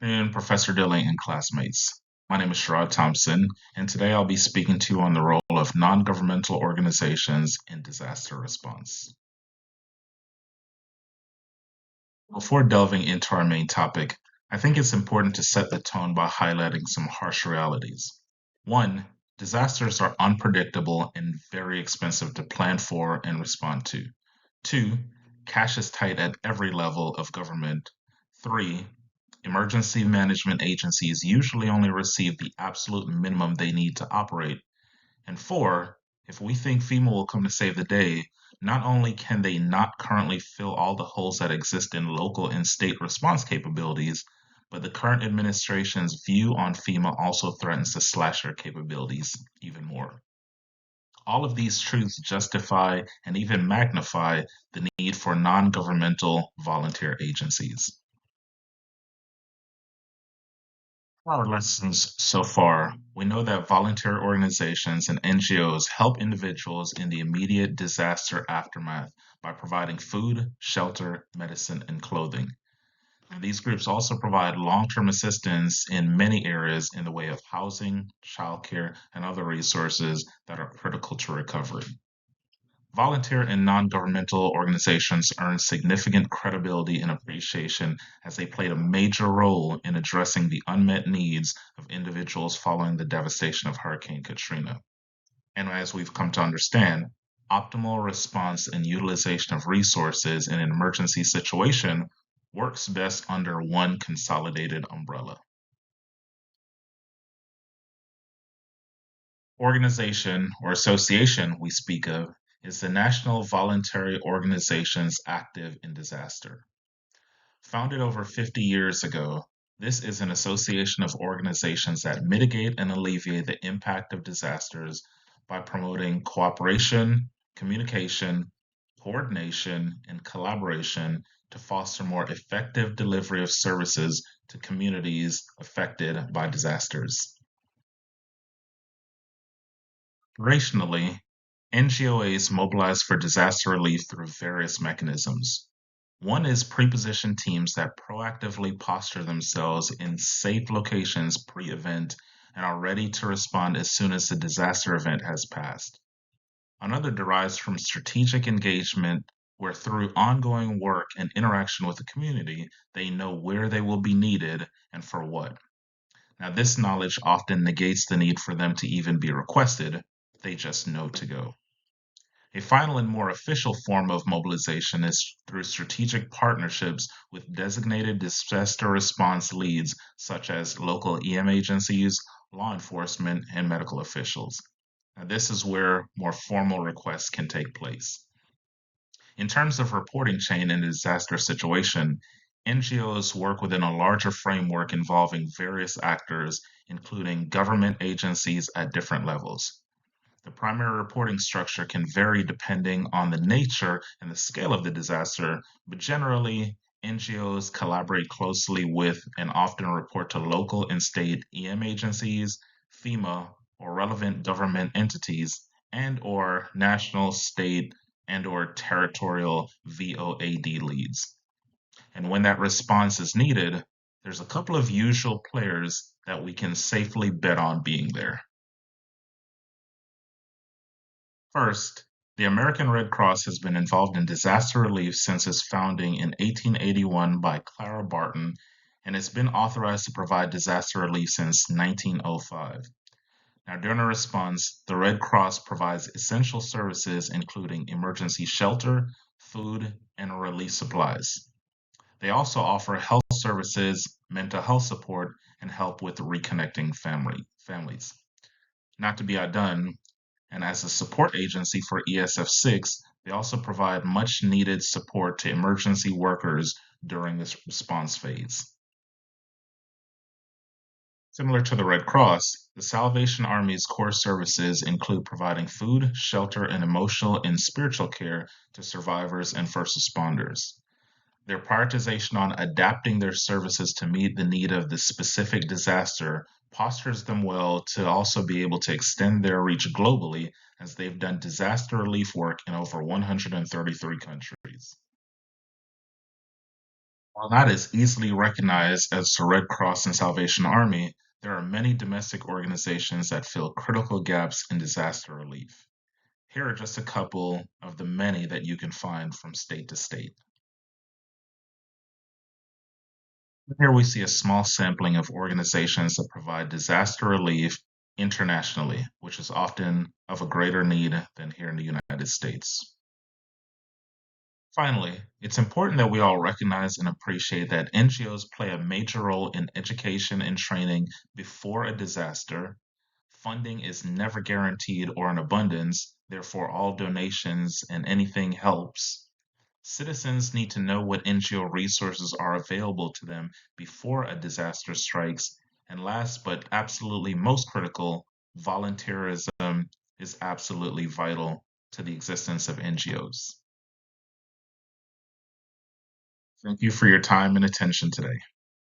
And Professor Dilling and classmates. My name is Sherod Thompson, and today I'll be speaking to you on the role of non-governmental organizations in disaster response. Before delving into our main topic, I think it's important to set the tone by highlighting some harsh realities. One, disasters are unpredictable and very expensive to plan for and respond to. Two, cash is tight at every level of government. Three, emergency management agencies usually only receive the absolute minimum they need to operate. And four, if we think FEMA will come to save the day, not only can they not currently fill all the holes that exist in local and state response capabilities, but the current administration's view on FEMA also threatens to slash their capabilities even more. All of these truths justify and even magnify the need for non governmental volunteer agencies. Our lessons so far, we know that volunteer organizations and NGOs help individuals in the immediate disaster aftermath by providing food, shelter, medicine, and clothing. And these groups also provide long term assistance in many areas in the way of housing, childcare, and other resources that are critical to recovery. Volunteer and non-governmental organizations earn significant credibility and appreciation as they played a major role in addressing the unmet needs of individuals following the devastation of Hurricane Katrina. And as we've come to understand, optimal response and utilization of resources in an emergency situation works best under one consolidated umbrella. Organization or association we speak of is the National Voluntary Organizations Active in Disaster. Founded over 50 years ago, this is an association of organizations that mitigate and alleviate the impact of disasters by promoting cooperation, communication, coordination, and collaboration to foster more effective delivery of services to communities affected by disasters. Operationally, NGOAs mobilize for disaster relief through various mechanisms. One is pre-positioned teams that proactively posture themselves in safe locations pre-event and are ready to respond as soon as the disaster event has passed. Another derives from strategic engagement, where through ongoing work and interaction with the community, they know where they will be needed and for what. Now, this knowledge often negates the need for them to even be requested, they just know to go. A final and more official form of mobilization is through strategic partnerships with designated disaster response leads, such as local EM agencies, law enforcement, and medical officials. Now, this is where more formal requests can take place. In terms of reporting chain in a disaster situation, NGOs work within a larger framework involving various actors, including government agencies at different levels. The primary reporting structure can vary depending on the nature and the scale of the disaster, but generally, NGOs collaborate closely with and often report to local and state EM agencies, FEMA, or relevant government entities, and/or national, state, and/or territorial VOAD leads. And when that response is needed, there's a couple of usual players that we can safely bet on being there. First, the American Red Cross has been involved in disaster relief since its founding in 1881 by Clara Barton, and it's been authorized to provide disaster relief since 1905. Now, during a response, the Red Cross provides essential services including emergency shelter, food, and relief supplies. They also offer health services, mental health support, and help with reconnecting families. Not to be outdone, and as a support agency for ESF6, they also provide much needed support to emergency workers during this response phase. Similar to the Red Cross, the Salvation Army's core services include providing food, shelter, and emotional and spiritual care to survivors and first responders. Their prioritization on adapting their services to meet the need of the specific disaster postures them well to also be able to extend their reach globally, as they've done disaster relief work in over 133 countries. While not as easily recognized as the Red Cross and Salvation Army, there are many domestic organizations that fill critical gaps in disaster relief. Here are just a couple of the many that you can find from state to state. Here we see a small sampling of organizations that provide disaster relief internationally, which is often of a greater need than here in the United States. Finally, it's important that we all recognize and appreciate that NGOs play a major role in education and training before a disaster. Funding is never guaranteed or in abundance, therefore, all donations and anything helps. Citizens need to know what NGO resources are available to them before a disaster strikes. And last but absolutely most critical, volunteerism is absolutely vital to the existence of NGOs. Thank you for your time and attention today.